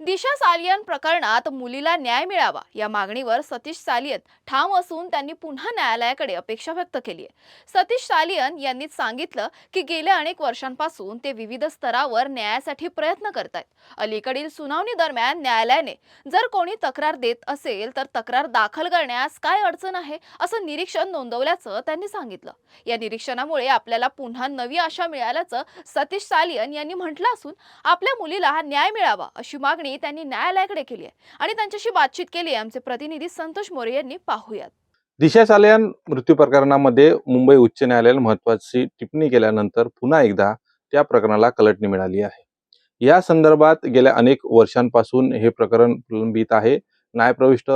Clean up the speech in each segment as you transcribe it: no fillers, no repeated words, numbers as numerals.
दिशा सालियन प्रकरणात मुलीला न्याय मिळावा या मागणीवर सतीश सालियन ठाम असून त्यांनी पुन्हा न्यायालयाकडे अपेक्षा व्यक्त केली आहे. सतीश सालियन यांनी सांगितलं की गेल्या अनेक वर्षांपासून ते विविध स्तरावर न्यायासाठी प्रयत्न करतायत. अलीकडील सुनावणी दरम्यान न्यायालयाने जर कोणी तक्रार देत असेल तर तक्रार दाखल करण्यास काय अडचण आहे असं निरीक्षण नोंदवल्याचं त्यांनी सांगितलं. या निरीक्षणामुळे आपल्याला पुन्हा नवी आशा मिळाल्याचं सतीश सालियन यांनी म्हटलं असून आपल्या मुलीला न्याय मिळावा अशी मागणी त्यांनी न्यायालयाकडे केली आहे आणि त्यांच्याशी बातचीत केली आहे. आमचे प्रतिनिधी संतोष मोरे यांनी पाहूयात. दिशा सालियन मृत्यू प्रकरणामध्ये मुंबई उच्च न्यायालयाने महत्वाची टिप्पणी केल्यानंतर पुन्हा एकदा त्या प्रकरणाला कलटणी मिळाली आहे. या संदर्भात गेल्या अनेक वर्षांपासून हे प्रकरण प्रलंबित आहे. न्यायप्रविष्ट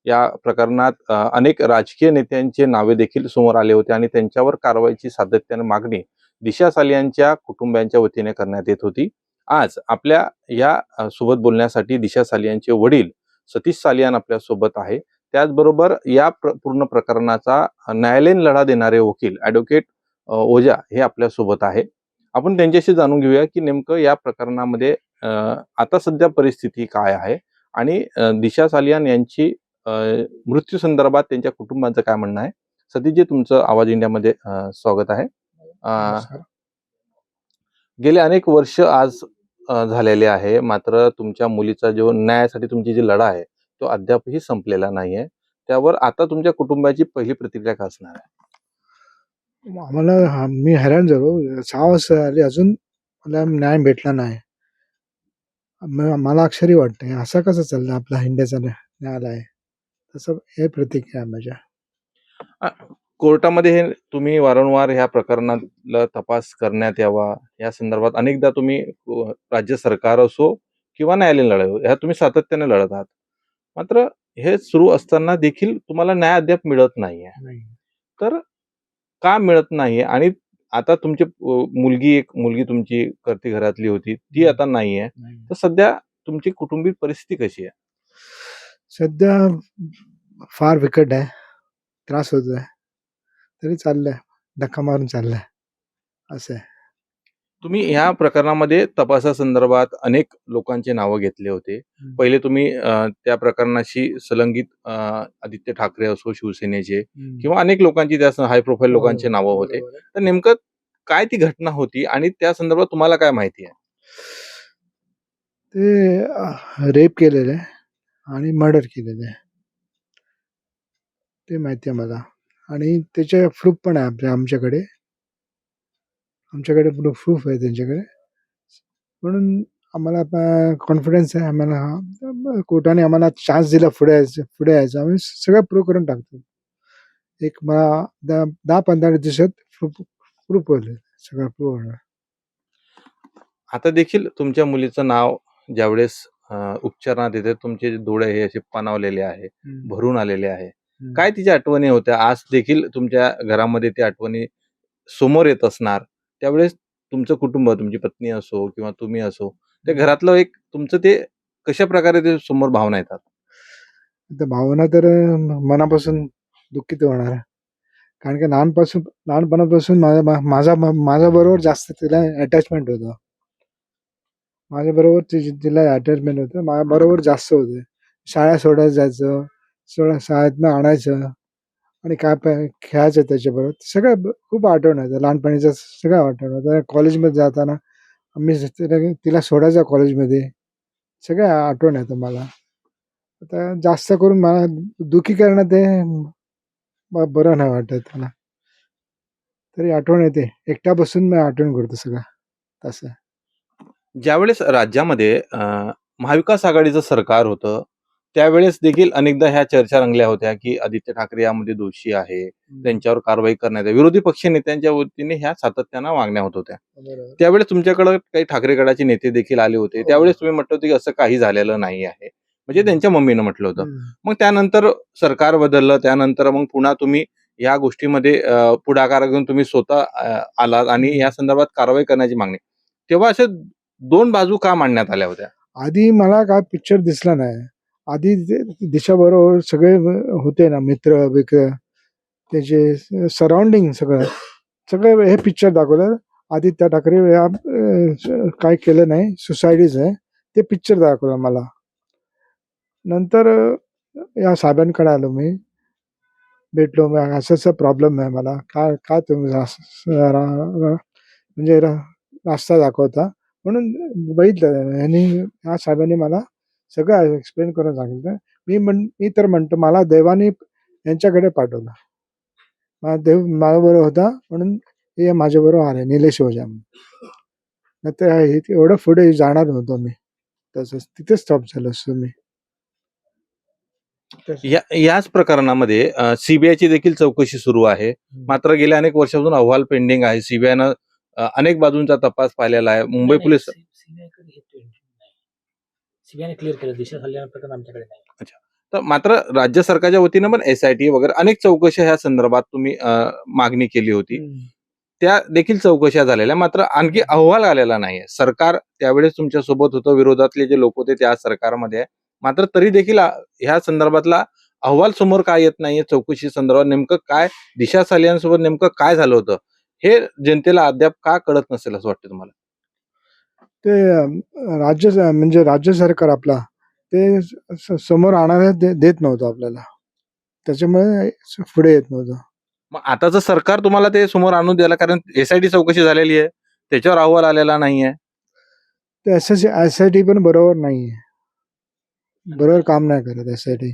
या प्रकरणात अनेक राजकीय नेत्यांचे नावे देखील समोर आले होते आणि त्यांच्यावर कारवाईची सातत्याने मागणी दिशा सालियनच्या कुटुंबियांच्या वतीने करण्यात येत होती. आज आपल्या या सोबत बोलण्यासाठी दिशा सालियनचे वडील सतीश सालियन आपल्या सोबत आहे. त्याचबरोबर या पूर्ण प्रकरणाचा न्यायालयीन लढा देणारे वकील ॲडव्होकेट ओझा हे आपल्या सोबत आहे. आपण त्यांच्याशी जाणून घेऊया की नेमकं या प्रकरणामध्ये आता सध्या परिस्थिती काय आहे आणि दिशा सालियन यांची मृत्यू संदर्भात त्यांच्या कुटुंबाचं काय म्हणणं आहे. सतीशजी, तुमचं आवाज इंडियामध्ये स्वागत आहे. गेले अनेक वर्ष आज झालेले आहे, मात्र तुमच्या मुलीचा जो न्यायासाठी तुमची जी लढा आहे तो अद्यापही संपलेला नाहीये. त्यावर आता तुमच्या कुटुंबाची पहिली प्रतिक्रिया काय असणार आहे? आम्हाला मी हैराण झालो. 6 वर्ष झाली अजून मला न्याय भेटला नाही. मला आश्चर्य वाटतंय, असं कसं चाललं आपला इंडियाचा न्यायालय. तसं हे प्रतिक्रिया आहे माझ्या. कोर्टामध्ये हे तुम्ही वारंवार ह्या प्रकरणाला तपास करण्यात यावा या संदर्भात अनेकदा तुम्ही राज्य सरकार असो किंवा न्यायालयीन लढा ह्या तुम्ही सातत्याने लढत आहात. मात्र हे सुरू असताना देखील तुम्हाला न्याय अद्याप मिळत नाहीये. तर का मिळत नाहीये? आणि आता तुमची मुलगी तुमची करती घरातली होती, ती आता नाहीये. तर सध्या तुमची कुटुंबिक परिस्थिती कशी आहे? सध्या फार बिकट आहे. त्रास होतोय. तरी चाललंय, धक्का मारून चाललंय असं आहे. तुम्ही ह्या प्रकरणामध्ये तपासासंदर्भात अनेक लोकांचे नावं घेतले होते. पहिले तुम्ही त्या प्रकरणाशी संलग्नित आदित्य ठाकरे असो, शिवसेनेचे किंवा अनेक लोकांची त्या हाय प्रोफाईल लोकांचे नावं होते. तर नेमकं काय ती घटना होती आणि त्या संदर्भात तुम्हाला काय माहिती आहे? ते रेप केलेलं आहे आणि मर्डर केलेलं आहे, ते माहिती आहे मला. आणि त्याचे प्रूफ पण आहे आमच्याकडे प्रूफ आहे त्यांच्याकडे. म्हणून आम्हाला कॉन्फिडन्स आहे. आम्हाला कोर्टाने आम्हाला चान्स दिला पुढे यायचं. आम्ही सगळं प्रूव्ह करून टाकतो. एक 10-15 दिवसात प्रूफ होईल, सगळं प्रूव्ह होणार. आता देखील तुमच्या मुलीचं नाव ज्यावेळेस उपचारात येते, तुमचे डोळे हे असे पाणावलेले आहे, भरून आलेले आहे. काय तिच्या आठवणी होत्या? आज देखील तुमच्या घरामध्ये त्या आठवणी समोर येत असणार. त्यावेळेस तुमचं कुटुंब, तुमची पत्नी असो किंवा तुम्ही असो, त्या घरातलं एक तुमचं ते कशा प्रकारे ते समोर भावना येतात? भावना तर मनापासून दुःखित होणार. कारण की लहानपणापासून माझ्या बरोबर जास्त तिला अटॅचमेंट होतं. माझ्या बरोबर तिला अटॅचमेंट होतं. माझ्या बरोबर जास्त होते. शाळा सोडायला जायचं, शाळेतनं आणायचं आणि काय खेळायचं त्याच्याबरोबर. सगळं खूप आठवण येतं. लहानपणीचं सगळं आठवण होतं. कॉलेजमध्ये जाताना आम्ही तिला सोडायचं कॉलेजमध्ये, सगळं आठवण येतं मला. आता जास्त करून मला दुःखी करणं ते बरं नाही वाटत मला. तरी आठवण येते. एकटा बसून मी आठवण करतो सगळं तसं. ज्यावेळेस राज्यामध्ये महाविकास आघाडीचं सरकार होतं, त्यावेळेस देखील अनेकदा ह्या चर्चा रंगल्या होत्या की आदित्य ठाकरे यामध्ये दोषी आहे, त्यांच्यावर कारवाई करण्यात यावी. विरोधी पक्ष नेत्यांच्या वतीने ह्या सातत्यानं मागण्या होत होत्या. त्यावेळेस तुमच्याकडे काही ठाकरे गटाचे नेते देखील आले होते. त्यावेळेस तुम्ही म्हटलं होतं की असं काही झालेलं नाही आहे, म्हणजे त्यांच्या मम्मीनं म्हटलं होतं. मग त्यानंतर सरकार बदललं, त्यानंतर मग पुन्हा तुम्ही या गोष्टीमध्ये पुढाकार घेऊन तुम्ही स्वतः आलात आणि या संदर्भात कारवाई करण्याची मागणी. तेव्हा असे 2 बाजू का मांडण्यात आल्या होत्या? आधी मला काय पिक्चर दिसला नाही. आधी दिशा बरोबर सगळे होते ना, मित्र त्याचे सराउंडिंग सगळं हे पिक्चर दाखवलं. आदित्य ठाकरे काय केलं नाही, सुसाईडीच आहे ते पिक्चर दाखवलं मला. नंतर या साहेबांकडे आलो मी. भेटलो. मग असं प्रॉब्लेम आहे मला. काय काय तुम्ही म्हणजे रास्ता दाखवता. म्हणून बघितलं ह्यांनी ह्या साहेबांनी मला सगळं एक्सप्लेन करून सांगितलं. मी तर म्हणतो मला देवाने यांच्याकडे पाठवलं. माझा देव माझ्याबरोबर होता म्हणून हे माझ्याबरोबर आले निलेश ओझा म्हणून. नाहीतर एवढं पुढे जाणार नव्हतो मी. तसंच तिथेच स्टॉप झालो असतो मी. याच प्रकरणामध्ये सीबीआयची देखील चौकशी सुरू आहे. मात्र गेल्या अनेक वर्षापासून अहवाल पेंडिंग आहे. सीबीआयनं अनेक बाजूंचा तपास पाहिलेला आहे. मुंबई पोलीस सीबीआयने क्लिअर केलं. दिशा सल्ला प्रकरण आमच्याकडे नाही. तर मात्र राज्य सरकारच्या वतीनं पण SIT वगैरे अनेक चौकशा ह्या संदर्भात तुम्ही मागणी केली होती. त्या देखील चौकशा झालेल्या, मात्र आणखी अहवाल आलेला नाहीये. सरकार त्यावेळेस तुमच्या सोबत होतं, विरोधातले जे लोक होते त्या सरकारमध्ये आहे. मात्र तरी देखील ह्या संदर्भातला अहवाल समोर काय येत नाहीये. चौकशी संदर्भात नेमकं काय दिशा सालियांसोबत नेमकं काय झालं होतं हे जनतेला अद्याप का कळत नसेल असं वाटतं तुम्हाला? ते म्हणजे राज्य सरकार आपला ते समोर आणायला देत नव्हतं आपल्याला. त्याच्यामुळे पुढे येत नव्हतं. मग आताचं सरकार तुम्हाला ते समोर आणून द्यायला, कारण SIT चौकशी झालेली आहे, त्याच्यावर अहवाल आलेला नाहीये. ते SIT पण बरोबर नाहीये. बरोबर काम नाही करत SIT.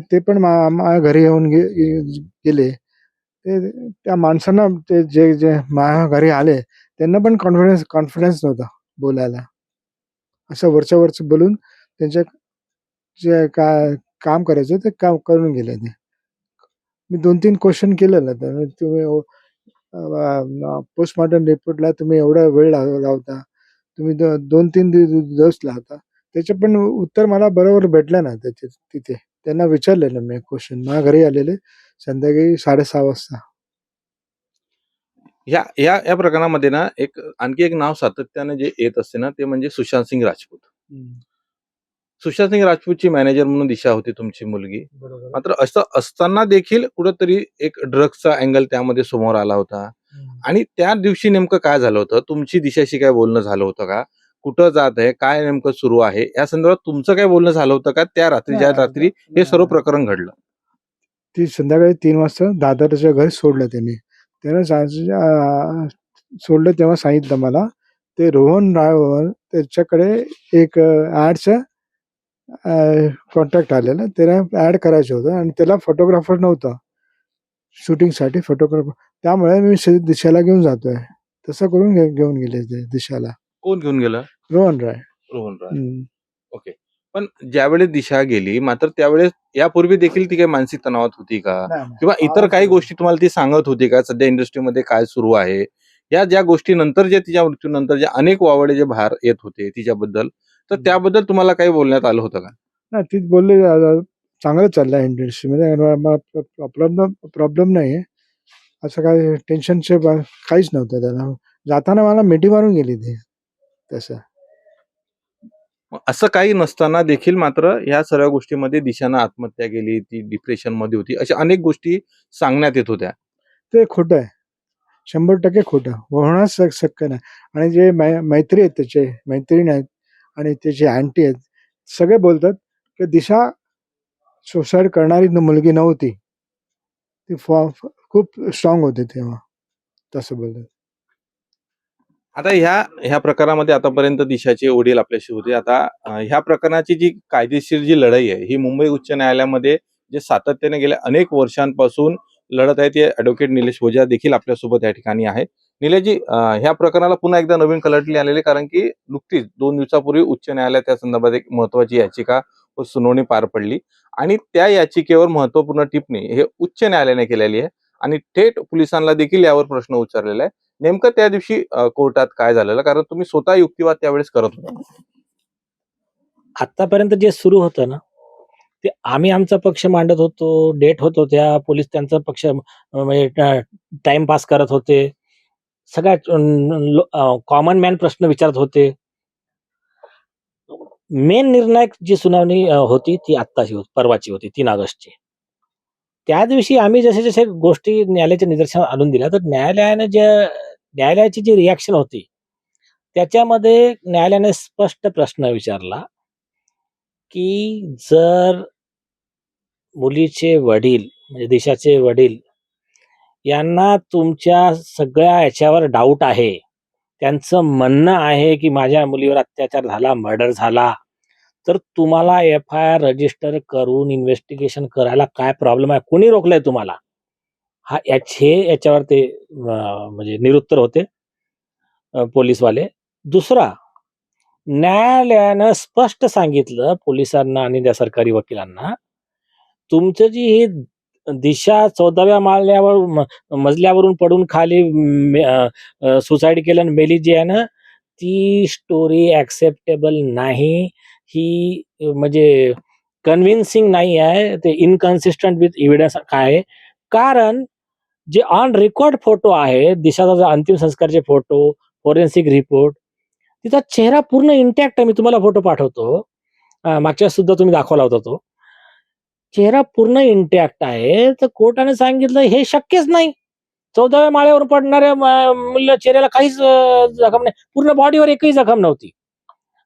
ते पण माझ्या घरी येऊन गेले. त्या माणसांना ते जे माझ्या घरी आले त्यांना पण कॉन्फिडन्स नव्हता बोलायला. असं वरचं बोलून त्यांच्या जे काय काम करायचं ते काम करून गेले ते. मी 2-3 क्वेश्चन केलेलं तर तुम्ही पोस्टमॉर्टम रिपोर्टला तुम्ही एवढा वेळ लावता. तुम्ही 2-3 दिवस लावता. त्याचे पण उत्तर मला बरोबर भेटलं ना तिथे. त्यांना विचारलेलं मी क्वेश्चन. माझ्या घरी आलेले संध्याकाळी 6:30 वाजता. या प्रकरणामध्ये ना आणखी एक नाव सातत्याने जे येत असते ना, ते म्हणजे सुशांत सिंग राजपूत. सुशांत सिंग राजपूतची मॅनेजर म्हणून दिशा होती तुमची मुलगी. बरोबर. मात्र असं असताना देखील कुठंतरी एक ड्रग्सचा अँगल त्यामध्ये समोर आला होता. आणि त्या दिवशी नेमकं काय झालं होतं? तुमची दिशाशी काय बोलणं झालं होतं का? कुठं जात आहे, काय नेमकं सुरू आहे, या संदर्भात तुमचं काय बोलणं झालं होतं का त्या रात्री, ज्या रात्री हे सर्व प्रकरण घडलं? ती संध्याकाळी 3 वाजता दादरच्या घरी सोडलं त्यांनी. सोडलं तेव्हा सांगितलं मला ते रोहन ड्रायव्हर त्याच्याकडे एक ॲडचं कॉन्टॅक्ट आलेला. त्याला ॲड करायचं होतं आणि त्याला फोटोग्राफर नव्हता शूटिंगसाठी फोटोग्राफर. त्यामुळे मी दिशाला घेऊन जातोय. तसं करून घेऊन गेले ते दिशाला. कोण घेऊन गेलं? रोहन राय. रोहन राय. ओके. पण ज्यावेळेस दिशा गेली, मात्र त्यावेळेस यापूर्वी देखील ती काही मानसिक तणावात होती का? किंवा इतर काही गोष्टी तुम्हाला ती सांगत होती का? सध्या इंडस्ट्रीमध्ये काय सुरू आहे? या ज्या गोष्टी नंतर जे तिच्या मृत्यूनंतर जे अनेक वावडे जे बाहेर येत होते तिच्याबद्दल, तर त्याबद्दल तुम्हाला काही बोलण्यात आलं होतं का? नाही तीच बोलले चांगलं चाललंय इंडस्ट्रीमध्ये. प्रॉब्लेम नाहीये. असं काही टेन्शनचे काहीच नव्हतं त्याला. जाताना मला मिठी मारून गेली ती तसं. असं काही नसताना देखील मात्र ह्या सर्व गोष्टीमध्ये दिशानं आत्महत्या केली, ती डिप्रेशनमध्ये होती, अशा अनेक गोष्टी सांगण्यात येत होत्या. ते खोटं आहे. 100% खोटं. होणंच शक्य नाही. आणि जे मैत्री आहेत त्याचे मैत्रीण आहेत आणि त्याचे अँटी आहेत, सगळे बोलतात की दिशा सुसाईड करणारी मुलगी नव्हती. ती खूप स्ट्रॉंग होते तेव्हा. तसं बोलतात. आता ह्या प्रकारामध्ये आतापर्यंत दिशाचे वडील आपल्याशी होते. आता ह्या प्रकरणाची जी कायदेशीर जी लढाई आहे ही मुंबई उच्च न्यायालयामध्ये जे सातत्याने गेल्या अनेक वर्षांपासून लढत आहे, ते ॲडव्होकेट निलेश ओझा देखील आपल्यासोबत या ठिकाणी आहे. निलेशजी, ह्या प्रकरणाला पुन्हा एकदा नवीन कलटणी आलेली, कारण की नुकतीच 2 दिवसापूर्वी उच्च न्यायालयात त्या संदर्भात एक महत्वाची याचिका व सुनावणी पार पडली आणि त्या याचिकेवर महत्वपूर्ण टिप्पणी हे उच्च न्यायालयाने केलेली आहे आणि थेट पोलिसांना देखील यावर प्रश्न उच्चारलेला आहे. नेमकं त्या दिवशी कोर्टात काय झालेलं, कारण तुम्ही स्वतः युक्तिवाद त्यावेळेस करत होता? आतापर्यंत जे सुरू होतं ना, ते आम्ही आमचा पक्ष मांडत होतो, डेट होत होत्या, पोलीस त्यांचा पक्ष म्हणजे टाइमपास करत होते. सगळ्या कॉमन मॅन प्रश्न विचारत होते. मेन निर्णायक जी सुनावणी होती ती आत्ताची होती, परवाची होती 3 ऑगस्टची. त्या दिवशी आम्ही जसे गोष्टी न्यायालयाच्या निदर्शनास आणून दिल्या, तर न्यायालयाची जी रिॲक्शन होती त्याच्यामध्ये न्यायालयाने स्पष्ट प्रश्न विचारला, की जर मुलीचे वडील म्हणजे दिशाचे वडील यांना तुमच्या सगळ्या याच्यावर डाऊट आहे. त्यांचं म्हणणं आहे, की माझ्या मुलीवर अत्याचार झाला, मर्डर झाला. तर तुम्हाला एफ-आय-आर रजिस्टर करून इन्व्हेस्टिगेशन करायला काय प्रॉब्लेम आहे? कोणी रोखलंय तुम्हाला? याच्यावर ते म्हणजे निरुत्तर होते पोलिसवाले. दुसरा, न्यायालयानं स्पष्ट सांगितलं पोलिसांना आणि त्या सरकारी वकिलांना, तुमचं जी ही दिशा 14व्या मजल्यावरून पडून खाली सुसाईड केलं आणि मेली जी आहे ना, ती स्टोरी ॲक्सेप्टेबल नाही. ही म्हणजे कन्व्हिन्सिंग नाही आहे. ते इन्कन्सिस्टंट विथ एव्हिडन्स काय आहे? कारण जे ऑन रेकॉर्ड फोटो आहे, दिशाचा जो अंतिम संस्कारचे फोटो, फॉरेन्सिक रिपोर्ट, तिचा चेहरा पूर्ण इंटॅक्ट आहे. मी तुम्हाला फोटो पाठवतो. मागच्या सुद्धा तुम्ही दाखवला होता तो. चेहरा पूर्ण इंटॅक्ट आहे. तर कोर्टाने सांगितलं हे शक्यच नाही. 14व्या माळ्यावर पडणाऱ्या मुलीला चेहऱ्याला काहीच जखम नाही. पूर्ण बॉडीवर एकही जखम नव्हती.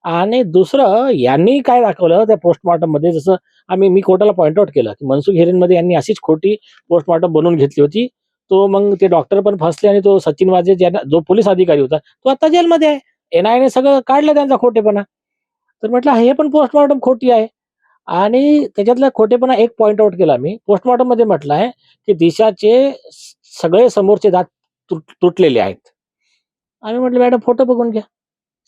आणि दुसरं यांनी काय दाखवलं त्या पोस्टमॉर्टममध्ये, जसं मी कोर्टाला पॉइंट आउट केलं, की मनसुख हिरेनमध्ये यांनी अशीच खोटी पोस्टमॉर्टम बनवून घेतली होती. तो मग ते डॉक्टर पण फसले आणि तो सचिन वाजे जो पोलीस अधिकारी होता, तो आता जेलमध्ये आहे. एनआयएने सगळं काढलं त्यांचा खोटेपणा. तर म्हटलं हे पण पोस्टमॉर्टम खोटी आहे. आणि त्याच्यातला खोटेपणा एक पॉइंट आउट केला मी. पोस्टमॉर्टममध्ये म्हटलं आहे, की दिशाचे सगळे समोरचे दात तुटलेले आहेत. आम्ही म्हटलं मॅडम फोटो बघून घ्या.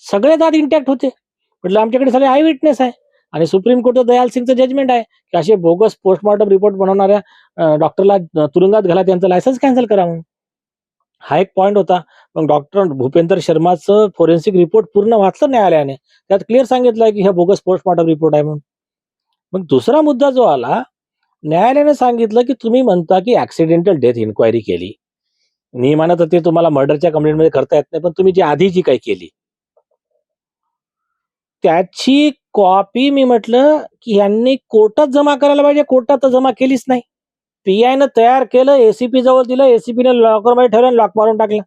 सगळे दात इंटॅक्ट होते. म्हटलं आमच्याकडे सगळे आय विटनेस आहे. आणि सुप्रीम कोर्टचं दयाल सिंगचं जजमेंट आहे, की असे बोगस पोस्टमॉर्टम रिपोर्ट बनवणाऱ्या डॉक्टरला तुरुंगात घाला, त्यांचं लायसन्स कॅन्सल करा म्हणून. हा एक पॉइंट होता. मग डॉक्टर भूपेंद्र शर्माचं फॉरेन्सिक रिपोर्ट पूर्ण वाचलं न्यायालयाने. त्यात क्लिअर सांगितलं की हा बोगस पोस्टमॉर्टम रिपोर्ट आहे म्हणून. मग दुसरा मुद्दा जो आला, न्यायालयाने सांगितलं की तुम्ही म्हणता की ॲक्सिडेंटल डेथ इन्क्वायरी केली. नियमानं तर ते तुम्हाला मर्डरच्या कंप्लेंटमध्ये करता येत नाही, पण तुम्ही जी आधी जी काही केली त्याची कॉपी मी म्हटलं, की ह्यांनी कोर्टात जमा करायला पाहिजे. कोर्टात तर जमा केलीच नाही. पीआयनं तयार केलं, एसीपी जवळ दिलं, एसीपीने लॉकरमध्ये ठेवलं आणि लॉक मारून टाकलं.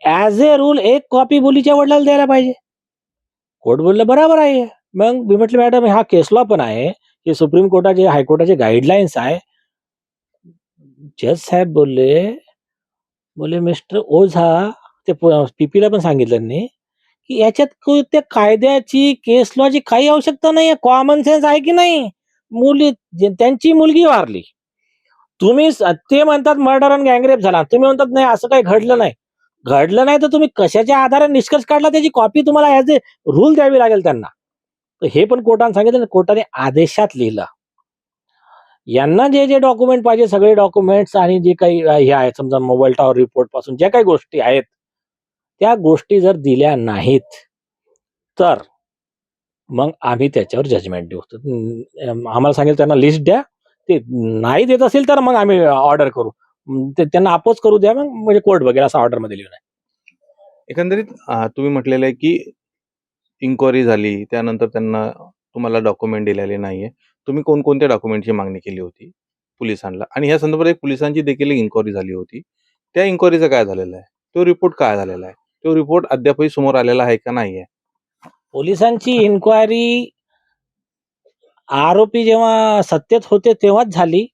ॲज ए रूल एक कॉपी मुलीच्या वडिलांना द्यायला पाहिजे. कोर्ट बोललं बरोबर आहे. मग मी म्हटलं मॅडम हा केस लॉ पण आहे, हे सुप्रीम कोर्टाचे हायकोर्टाचे गाईडलाईन्स आहे. जज साहेब बोलले मिस्टर ओझा, ते पीपीला पण सांगितलं त्यांनी, की याच्यात त्या कायद्याची केस लॉची काही आवश्यकता नाहीये. कॉमन सेन्स आहे की नाही? त्यांची मुलगी वारली. ते म्हणतात मर्डर आणि गँगरेप झाला. तुम्ही म्हणतात नाही असं काही घडलं नाही. घडलं नाही तर तुम्ही कशाच्या आधारे निष्कर्ष काढला त्याची कॉपी तुम्हाला ॲज ए रूल द्यावी लागेल त्यांना. तर हे पण कोर्टाने सांगितलं. कोर्टाने आदेशात लिहिलं. यांना जे डॉक्युमेंट पाहिजे सगळे डॉक्युमेंट्स आणि जे काही हे आहेत, समजा मोबाईल टॉवर रिपोर्ट पासून ज्या काही गोष्टी आहेत, त्या गोष्टी जर दिल्या नाहीत, तर मग आम्ही त्याच्यावर जजमेंट देऊ. आम्हाला सांगितलं त्यांना लिस्ट द्या. ते नाही देत असेल तर मग आम्ही ऑर्डर करू. त्यांना अपोज करू द्या, मग म्हणजे कोर्ट बघेल असं ऑर्डरमध्ये लिहिलं आहे. एकंदरीत तुम्ही म्हटलेलं आहे की इन्क्वायरी झाली, त्यानंतर त्यांना तुम्हाला डॉक्युमेंट दिलेले नाहीये. तुम्ही कोणकोणत्या डॉक्युमेंटची मागणी केली होती पोलिसांना? आणि ह्या संदर्भात एक पोलिसांची देखील इन्क्वायरी झाली होती. त्या इन्क्वायरीचं काय झालेलं आहे? तो रिपोर्ट काय झालेला आहे? तो रिपोर्ट अद्यापही समोर आलेला आहे का नाहीये? पोलिसांची इन्क्वायरी आरोपी जेव्हा सत्तेत होते तेव्हाच झाली.